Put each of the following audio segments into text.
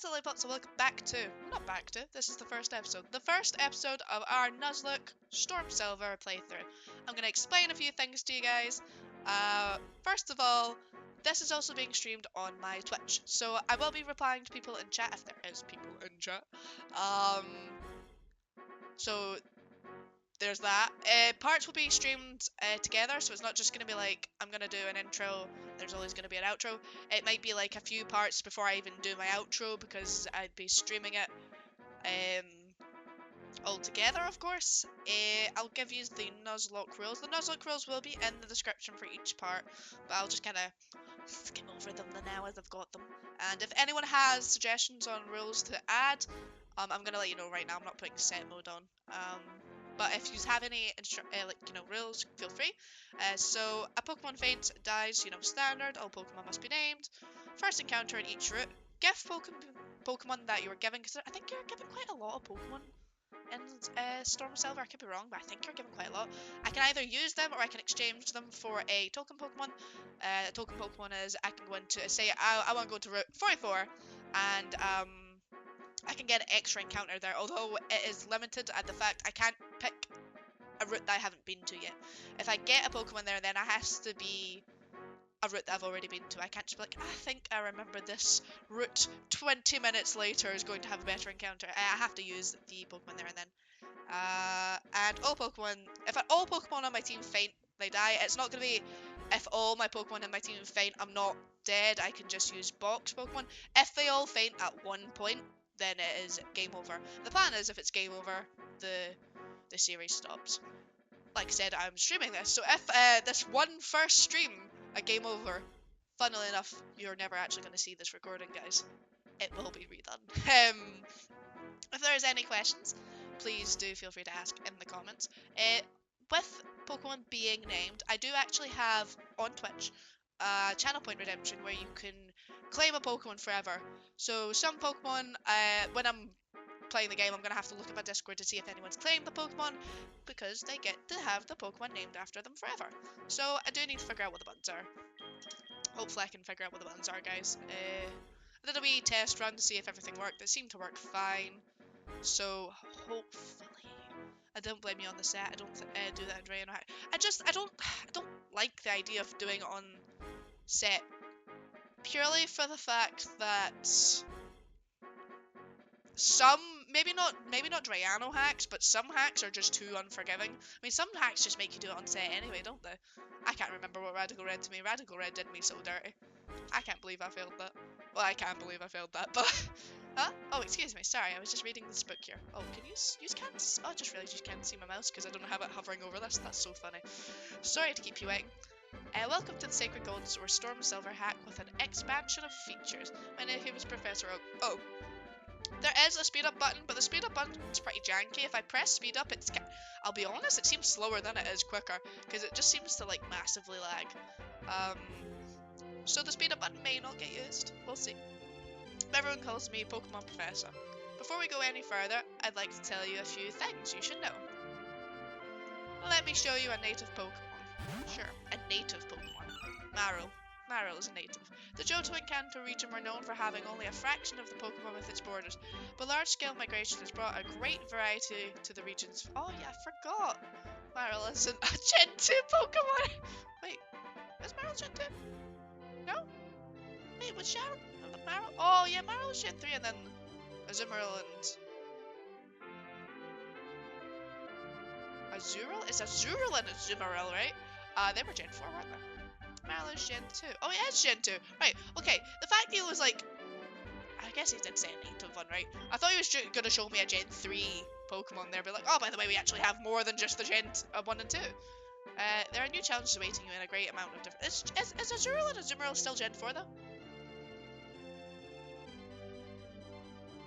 hello pops, and welcome back to, not back to, this is the first episode. The first episode of our Nuzlocke Storm Silver playthrough. I'm going to explain a few things to you guys. First of all, this is also being streamed on my Twitch, so I will be replying to people in chat if there is people in chat. So there's that. Parts will be streamed together, so it's not just going to be like, I'm going to do an intro, there's always going to be an outro. It might be like a few parts before I even do my outro, because I'd be streaming it all together, of course. I'll give you the Nuzlocke Rules. The Nuzlocke Rules will be in the description for each part, but I'll just kind of skim over them now as I've got them. And if anyone has suggestions on rules to add, I'm going to let you know right now. I'm not putting set mode on. But if you have any rules, feel free. So a Pokemon faints, dies, standard. All Pokemon must be named. First encounter in each route. Give Pokemon that you are giving, because I think you're giving quite a lot of Pokemon in Storm Silver. I could be wrong, but I think you're giving quite a lot. I can either use them or I can exchange them for a token Pokemon. A token Pokemon is, I can go into, say, I want to go to Route 44, and I can get an extra encounter there, although it is limited at the fact I can't pick a route that I haven't been to yet. If I get a Pokemon there, then it has to be a route that I've already been to. I can't just be like, I think I remember this route 20 minutes later is going to have a better encounter. I have to use the Pokemon there and then. And all Pokemon, if all Pokemon on my team faint, they die. It's not going to be, if all my Pokemon in my team faint, I'm not dead, I can just use box Pokemon. If they all faint at one point, then it is game over. The plan is, if it's game over, the series stops. Like I said, I'm streaming this, so if this one first stream a game over, funnily enough, you're never actually going to see this recording, guys. It will be redone. If there's any questions, please do feel free to ask in the comments. With Pokemon being named, I do actually have on Twitch channel point redemption where you can claim a Pokemon forever. So some Pokemon, when I'm playing the game, I'm going to have to look at my Discord to see if anyone's claimed the Pokemon, because they get to have the Pokemon named after them forever. So I do need to figure out what the buttons are. Hopefully I can figure out what the buttons are, guys. I did a wee test run to see if everything worked. It seemed to work fine. So hopefully, I don't blame you on the set. I don't do that in Dragon. I don't like the idea of doing it on set, purely for the fact that some, maybe not Drayano hacks, but some hacks are just too unforgiving. I mean, some hacks just make you do it on set anyway, don't they? I can't remember what Radical Red to me. Radical Red did me so dirty. I can't believe I failed that. Well, I can't believe I failed that, but... Huh? Oh, excuse me, sorry, I was just reading this book here. Oh, can you use cans? Oh, I just realised you can't see my mouse because I don't have it hovering over this. That's so funny. Sorry to keep you waiting. Welcome to the Sacred Golds or Storm Silver hack with an expansion of features. My name is Professor Oak. Oh. There is a speed up button, but the speed up button is pretty janky. If I press speed up, I'll be honest, it seems slower than it is quicker, because it just seems to, like, massively lag. So the speed up button may not get used. We'll see. Everyone calls me Pokemon Professor. Before we go any further, I'd like to tell you a few things you should know. Let me show you a native Pokemon. Sure, a native Pokemon. Marill. Marill is a native. The Johto and Kanto region were known for having only a fraction of the Pokemon with its borders, but large-scale migration has brought a great variety to the regions. Oh yeah, I forgot! Marill is a Gen 2 Pokemon! Wait, is Marill Gen 2? No? Wait, was Sharon? Marill? Oh yeah, Marill was Gen 3 and then Azumarill and... Azurill? It's Azurill and Azumarill, right? They were Gen 4, weren't they? Marill is Gen 2. Oh, he is Gen 2. Right, okay. The fact he was like... I guess he did say a native one, right? I thought he was going to show me a Gen 3 Pokemon there, but like, oh, by the way, we actually have more than just the Gen 1 and 2. There are new challenges awaiting you in a great amount of different... Is Azurill and Azumarill still Gen 4, though?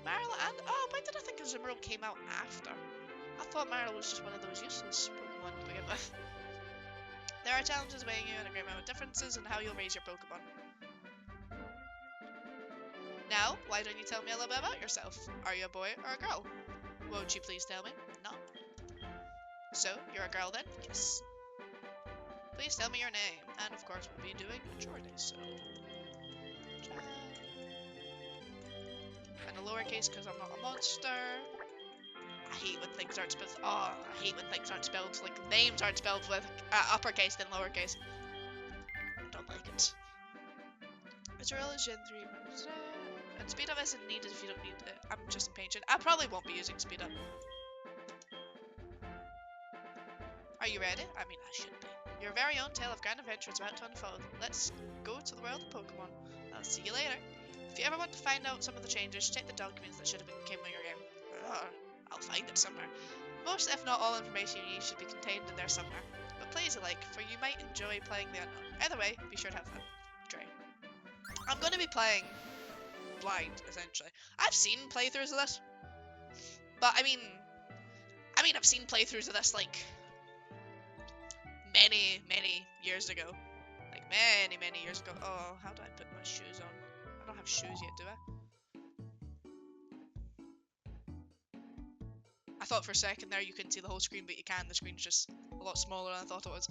Marill and... Oh, why did I think Azumarill came out after? I thought Marill was just one of those useless Pokemon to begin with. There are challenges weighing you in a great amount of differences in how you'll raise your Pokemon. Now, why don't you tell me a little bit about yourself? Are you a boy or a girl? Won't you please tell me? No. So, you're a girl then? Yes. Please tell me your name. And of course, we'll be doing a chore day, so... My lowercase because I'm not a monster. I hate when things aren't spelled. Oh, I hate when things aren't spelled. Like names aren't spelled with uppercase than lowercase. I don't like it. It's real as Gen 3. And speed up isn't needed if you don't need it. I'm just impatient. I probably won't be using speed up. Are you ready? I mean, I should be. Your very own tale of grand adventure is about to unfold. Let's go to the world of Pokemon. I'll see you later. If you ever want to find out some of the changes, check the documents that should have came with your game. I'll find it somewhere. Most, if not all, information you need should be contained in there somewhere. But play as you like, for you might enjoy playing the unknown. Either way, be sure to have fun. Dre. I'm going to be playing blind, essentially. I've seen playthroughs of this, but I mean, I've seen playthroughs of this like many years ago. Like many years ago. Oh, how do I put my shoes on? I don't have shoes yet, do I? I thought for a second there you couldn't see the whole screen, but you can. The screen's just a lot smaller than I thought it was.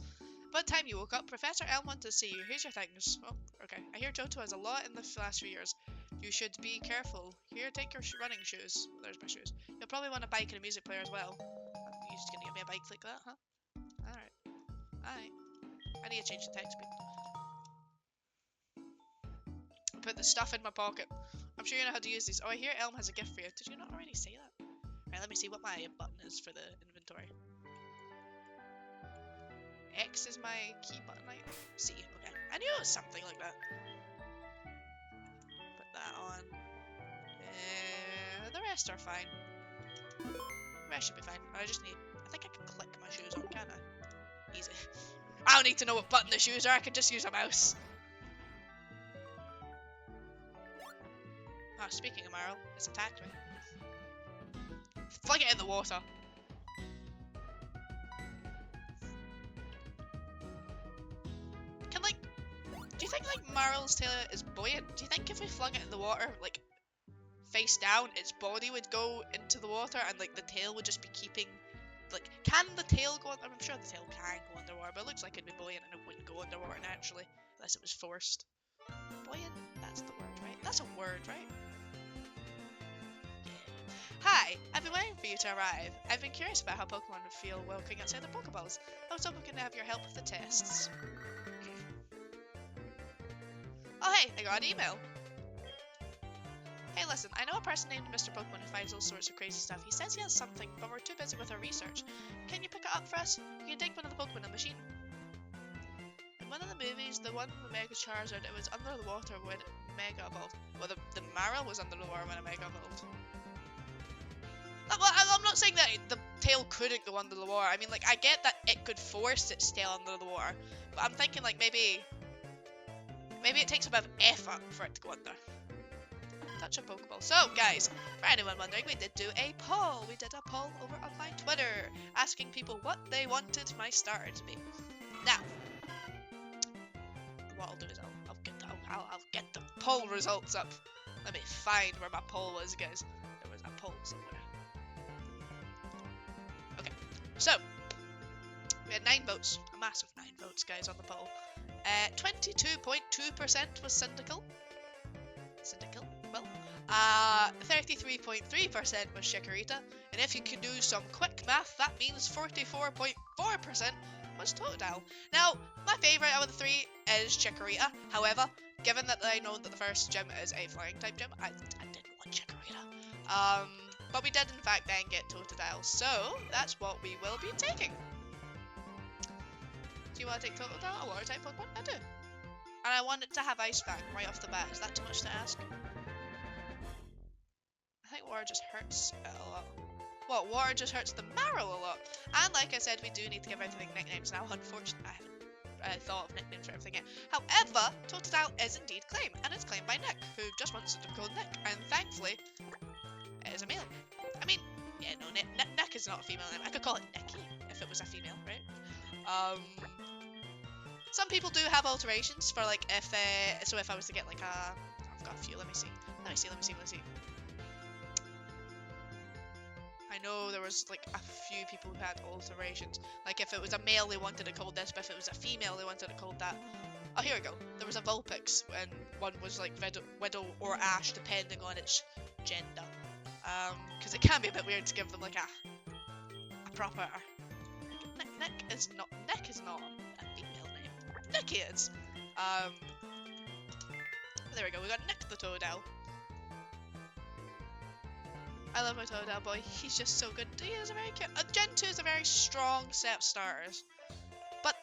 By the time you woke up, Professor Elm wanted to see you. Here's your thanks. Oh, okay. I hear Johto has a lot in the last few years. You should be careful. Here, take your running shoes. Oh, there's my shoes. You'll probably want a bike and a music player as well. You just gonna get me a bike like that, huh? Alright. I need to change the text speed. Put the stuff in my pocket. I'm sure you know how to use these. Oh, I hear Elm has a gift for you. Did you not already say that? Right, let me see what my button is for the inventory. X is my key button, I C. Okay. I knew it was something like that. Put that on. The rest are fine. The rest should be fine. I think I can click my shoes on, can't I? Easy. I don't need to know what button the shoes are, I can just use a mouse. Oh, speaking of Marl, it's attacked me. Fling it in the water. Do you think like Marl's tail is buoyant? Do you think if we flung it in the water, like face down, its body would go into the water and like the tail would just be keeping, like, can the tail go? I'm sure the tail can go underwater, but it looks like it'd be buoyant and it wouldn't go underwater naturally unless it was forced. Buoyant, that's the word, right? That's a word, right? Hi, I've been waiting for you to arrive. I've been curious about how Pokemon would feel walking outside their Pokeballs. I was hoping we can have your help with the tests. Oh hey, I got an email. Hey listen, I know a person named Mr. Pokemon who finds all sorts of crazy stuff. He says he has something, but we're too busy with our research. Can you pick it up for us? You can take one of the Pokemon in the machine. In one of the movies, the one with Mega Charizard, it was under the water when it Mega evolved. Well, the Marill was under the water when it Mega evolved. I'm not saying that the tail couldn't go under the water. I mean, like, I get that it could force its tail under the water, but I'm thinking, like, maybe it takes a bit of effort for it to go under. Touch a Pokeball. So, guys, for anyone wondering, we did do a poll. We did a poll over on my Twitter, asking people what they wanted my starter to be. Now, what I'll do is I'll get the poll results up. Let me find where my poll was, guys. There was a poll somewhere. Okay, so we had 9 votes, a massive 9 votes, guys, on the poll. 22.2% was Cyndaquil. Well, 33.3% was Chikorita, and if you can do some quick math, that means 44.4% was Totodile. Now, my favourite out of the 3 is Chikorita. However, given that I know that the first gym is a flying type gym, I didn't want Chikorita. But we did in fact then get Totodile, so that's what we will be taking. Do you want to take Totodile, a water type Pokemon? I do. And I want it to have Ice Fang right off the bat. Is that too much to ask? I think water just hurts it a lot. What, water just hurts the Marill a lot? And like I said, we do need to give everything nicknames now. Unfortunately, I haven't thought of nicknames for everything yet. However, Totodile is indeed claimed, and it's claimed by Nick, who just wants it to be called Nick. And thankfully, it is a male. I mean, yeah, no, Nick is not a female name. I could call it Nicky if it was a female, right? Some people do have alterations for like if I was to get like I've got a few. Let me see. I know there was like a few people who had alterations. Like if it was a male, they wanted it called this, but if it was a female, they wanted it called that. Oh, here we go. There was a Vulpix, and one was like Widow or Ash, depending on its gender. Because it can be a bit weird to give them like a proper... Nick is not a female name. Nick is. There we go, we got Nick the Toadell. I love my Toadell boy, he's just so good. He is a very cute. Gen 2 is a very strong set of starters. But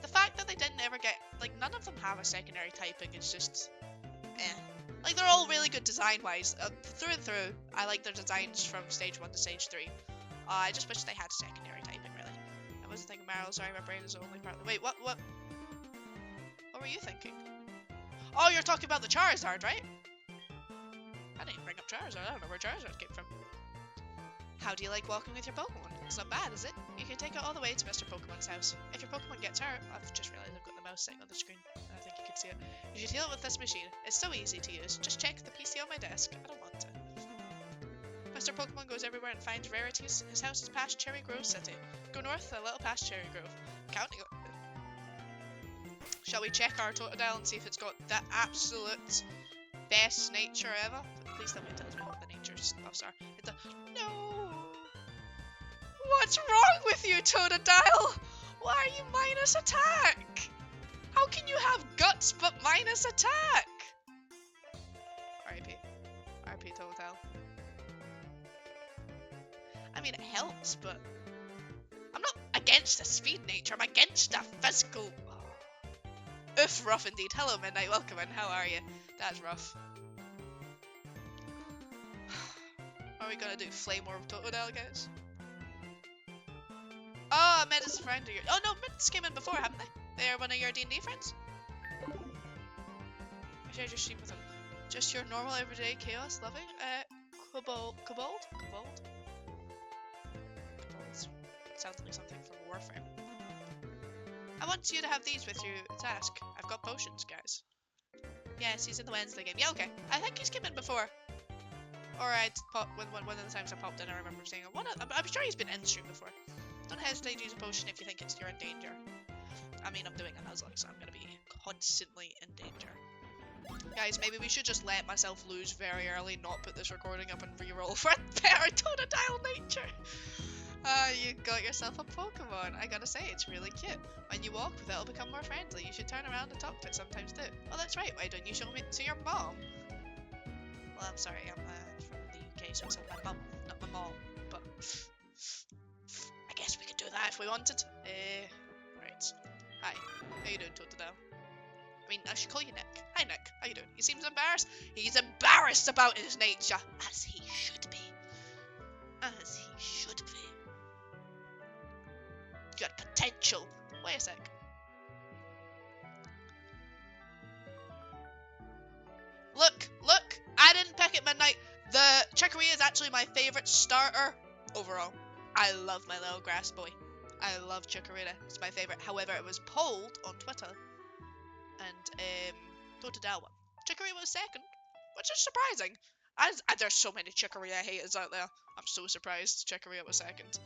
the fact that they didn't ever get, like, none of them have a secondary typing is just, eh. Like, they're all really good design-wise. Through and through, I like their designs from stage 1 to stage 3. I just wish they had secondary typing, really. I wasn't thinking Meryl, sorry, my brain is only part of the... Wait, what were you thinking? Oh, you're talking about the Charizard, right? I didn't even bring up Charizard, I don't know where Charizard came from. How do you like walking with your Pokemon? It's not bad, is it? You can take it all the way to Mr. Pokemon's house. If your Pokemon gets hurt, I've just realised I've got the mouse sitting on the screen. I think you can see it. You should heal it with this machine. It's so easy to use. Just check the PC on my desk. I don't want to. Mr. Pokemon goes everywhere and finds rarities. His house is past Cherry Grove City. Go north a little past Cherry Grove. Counting. Shall we check our Totodile and see if it's got the absolute best nature ever? Please tell me it tells me what the nature's buffs are. No! What's wrong with you, Totodile? Why are you minus attack? How can you have guts but minus attack? R.I.P. R.I.P. Totodile. I mean, it helps, but I'm not against the speed nature. I'm against the physical. Oof, rough indeed. Hello, Midnight. Welcome in. How are you? That's rough. What are we gonna do? Flame Orb Totodile, guys? Oh, Med is a friend of yours. Oh no, Med's came in before, haven't they? They are one of your D&D friends? I shared your stream with them. Just your normal everyday chaos loving? Kobold? Sounds like something from Warframe. I want you to have these with your task. I've got potions, guys. Yes, he's in the Wednesday game. Yeah, okay. I think he's come in before. Alright, one of the times I popped in, I remember seeing him. I'm sure he's been in stream before. Don't hesitate to use a potion if you think you're in danger. I mean, I'm doing a Nuzlocke, so I'm gonna be constantly in danger. Guys, maybe we should just let myself lose very early, not put this recording up and reroll for a better Totodile nature. You got yourself a Pokemon. I gotta say, it's really cute. When you walk with it, it'll become more friendly. You should turn around and talk to it sometimes too. Oh, that's right. Why don't you show me to your mom? Well, I'm sorry. I'm from the UK, so it's my mum, not my mom. But I guess we could do that if we wanted. Right. Hi. How you doing, Totodile? I mean, I should call you Nick. Hi, Nick. How you doing? He seems embarrassed. He's embarrassed about his nature, as he should be. As he should be. You had potential. Wait a sec. Look! I didn't pick it Midnight. The Chicory is actually my favourite starter overall. I love my little grass boy. I love Chikorita. It's my favourite. However, it was polled on Twitter, and Totodile won. Chikorita was second, which is surprising. There's so many Chikorita haters out there. I'm so surprised Chikorita was second.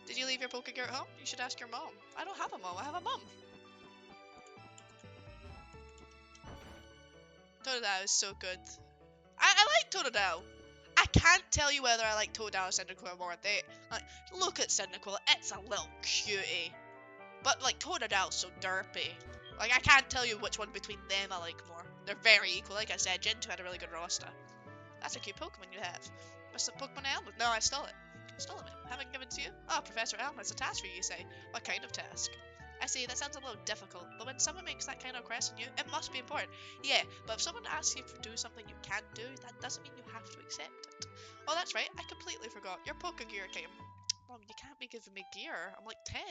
Did you leave your Pokegear at home? You should ask your mom. I don't have a mom. I have a mum. Totodile is so good. I like Totodile. I can't tell you whether I like Totodile or Cyndaquil more. Look at Cyndaquil. It's a little cutie. But, like, Totodile's so derpy. Like, I can't tell you which one between them I like more. They're very equal. Like I said, Gen 2 had a really good roster. That's a cute Pokemon you have. What's the Pokemon Elm? No, I stole it. Stole it. Haven't given it to you? Oh, Professor Elm has a task for you, you say. What kind of task? I see, that sounds a little difficult, but when someone makes that kind of request on you, it must be important. Yeah, but if someone asks you to do something you can't do, that doesn't mean you have to accept it. Oh, that's right, I completely forgot. Your Pokegear came. Mom, you can't be giving me gear. I'm like 10.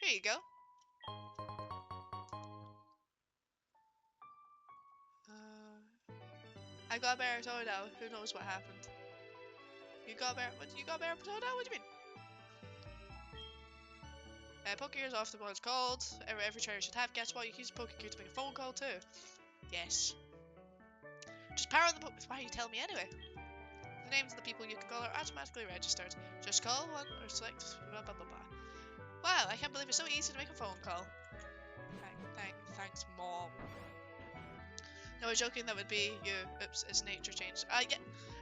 Here you go. I got a bear Totodile. Who knows what happened? You got a bear? What? You got a bear Totodile? What do you mean? Pokegear's often what it's called. Every trainer should have. Guess what? You can use Pokegear to make a phone call too. Yes. Just power the Poke. Why are you telling me anyway? The names of the people you can call are automatically registered. Just call one or select blah blah blah blah. Wow, I can't believe it's so easy to make a phone call. Thanks, Mom. No, we're joking. That would be you. Oops, it's nature change. Yeah.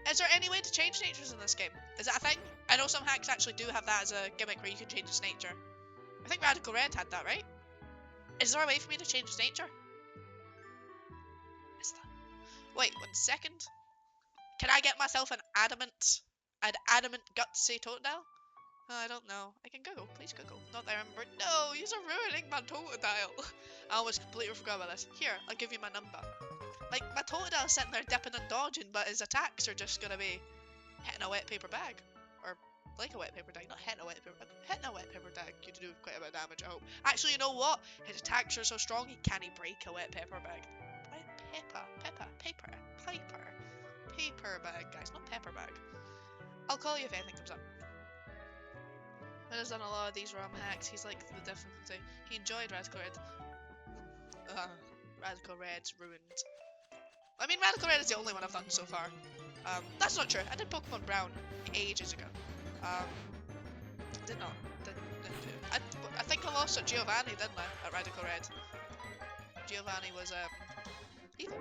Is there any way to change natures in this game? Is that a thing? I know some hacks actually do have that as a gimmick where you can change its nature. I think Radical Red had that, right? Is there a way for me to change its nature? Is that... Wait, 1 second. Can I get myself an adamant gutsy Totodile? I don't know. I can Google. Please Google. Not that I remember. No, you're ruining my Totodile. I almost completely forgot about this. Here, I'll give you my number. Like, my Totodile's sitting there dipping and dodging, but his attacks are just gonna be hitting a wet paper bag. Or like a wet paper bag, not hitting a wet paper bag. Hitting a wet paper bag could do quite a bit of damage, I hope. Actually, you know what? His attacks are so strong, he can't break a wet paper bag. Paper bag, guys, not pepper bag. I'll call you if anything comes up. Ben has done a lot of these ROM hacks. He's like the difficulty. He enjoyed Radical Red. Radical Red's ruined. I mean, Radical Red is the only one I've done so far. That's not true. I did Pokemon Brown ages ago. Didn't do it. I think I lost at Giovanni, didn't I? At Radical Red. Giovanni was evil.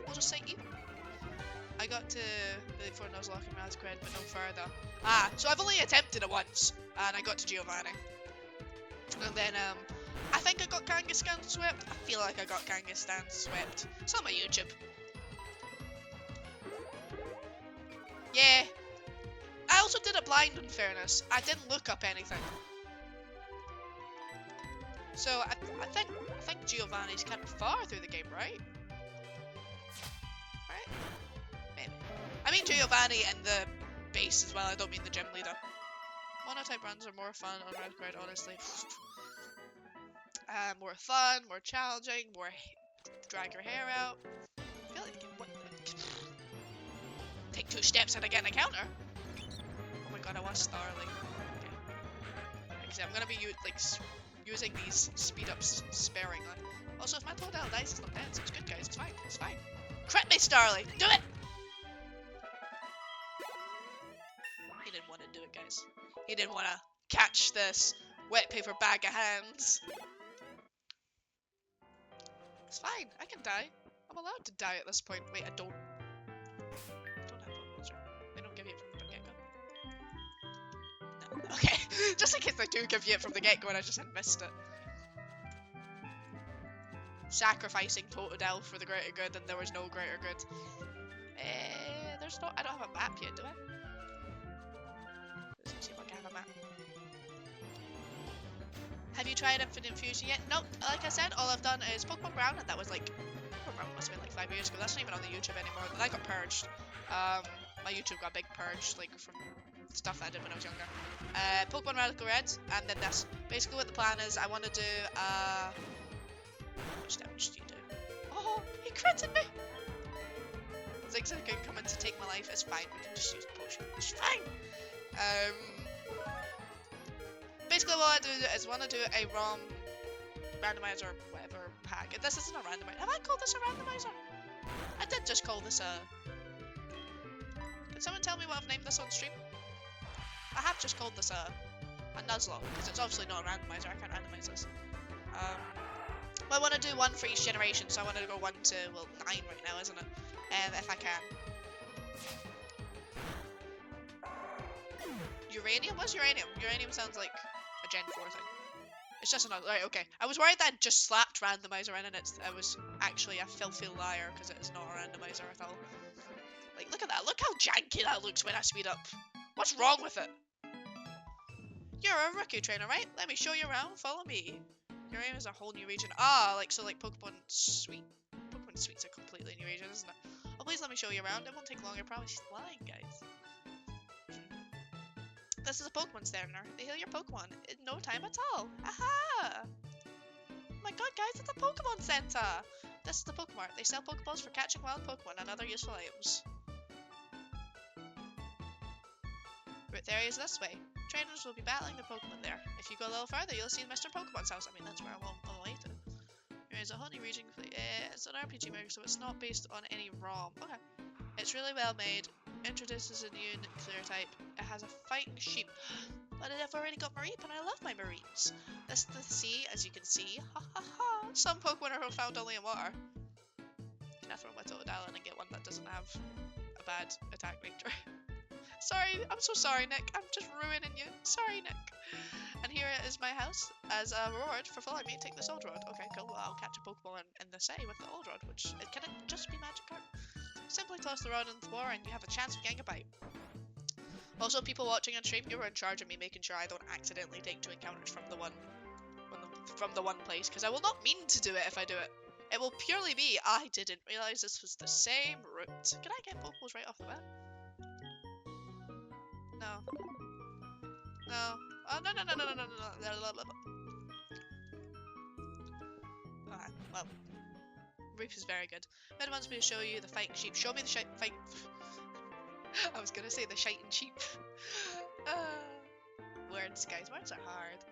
We'll just say evil. I got to the before Nuzlocke and Radical Red, but no further. So I've only attempted it once, and I got to Giovanni. And then, I think I got Kangaskhan swept. I feel like I got Kangaskhan swept. It's on my YouTube. Yeah. I also did it blind, in fairness. I didn't look up anything. So, I think Giovanni's kind of far through the game, right? Right? Maybe. I mean Giovanni and the base as well, I don't mean the gym leader. Monotype runs are more fun on Radical Red, honestly. More fun, more challenging, more drag your hair out. I feel like take 2 steps and I get a counter. Oh my god, I want Starly. Okay. I'm gonna be using these speed ups sparingly. Also, if my Totodile dies, it's not dead, so it's good, guys. It's fine. It's fine. Crit me, Starly. Do it. He didn't want to do it, guys. He didn't want to catch this wet paper bag of hands. It's fine. I can die. I'm allowed to die at this point. Wait, I don't have Pokemon. They don't give you it from the get-go. No. Okay. Just in case they do give you it from the get-go and I just had missed it. Sacrificing Totodile for the greater good, and there was no greater good. There's no. I don't have a map yet, do I? Let's see if I can have a map. Have you tried Infinite Fusion yet? Nope. Like I said, all I've done is Pokemon Brown, and that was like, Pokemon Brown must have been like 5 years ago. That's not even on the YouTube anymore. That got purged. My YouTube got big purged, like from stuff I did when I was younger. Pokemon Radical Red, and then this. Basically, what the plan is, I want to do. How much damage do you do? Oh, he critted me. Zigzag can come in to take my life. It's fine. We can just use the potion. It's fine. Basically what I do is want to do a ROM randomizer or whatever hack. This isn't a randomizer. Have I called this a randomizer? I did just call this a... Can someone tell me what I've named this on stream? I have just called this a Nuzlocke, because it's obviously not a randomizer. I can't randomize this. Well, I want to do one for each generation, so I want to go 1 to, well, 9 right now, isn't it? If I can. Uranium? What's uranium? Uranium sounds like a Gen 4 thing. It's just another... Right, okay. I was worried that I'd just slapped randomizer in and it was actually a filthy liar because it is not a randomizer at all. Like, look at that. Look how janky that looks when I speed up. What's wrong with it? You're a rookie trainer, right? Let me show you around. Follow me. Uranium is a whole new region. Ah, like, so like Pokemon Sweet. Pokemon Sweet's a completely new region, isn't it? Oh, please let me show you around. It won't take long. I promise. He's lying, guys. This is a Pokemon Center. They heal your Pokemon in no time at all. Aha! Oh my god, guys, it's a Pokemon Center! This is the Pokemart. They sell Pokeballs for catching wild Pokemon and other useful items. Route there is this way. Trainers will be battling the Pokemon there. If you go a little further, you'll see Mr. Pokemon's house. I mean, that's where I'm on the way to. There is a honey region. It's an RPG mode, so it's not based on any ROM. Okay. It's really well made. Introduces a new nuclear type. It has a fighting sheep. But I've already got Mareep and I love my Mareeps. This is the sea, as you can see. Ha ha ha. Some Pokemon are found only in water. Can I throw my Totodile in and get one that doesn't have a bad attack nature. Sorry, I'm so sorry, Nick. I'm just ruining you. Sorry, Nick. And here is my house. As a reward for following me, take this old rod. Okay, cool. Well, I'll catch a Pokemon in the city with the old rod, which it can just be Magikarp. Simply toss the rod on the floor and you have a chance of getting a bite. Also, people watching on stream, you're in charge of me making sure I don't accidentally take 2 encounters from the one place, because I will not mean to do it if I do it. It will purely be, I didn't realize this was the same route. Can I get Pokeballs right off the bat? No. No. Oh, no, no, no, no, no, no, no, no. Alright, well. Reap is very good. Med wants me to show you the fighting sheep. Show me the fight. I was gonna say the shiting sheep. Words, guys. Words are hard.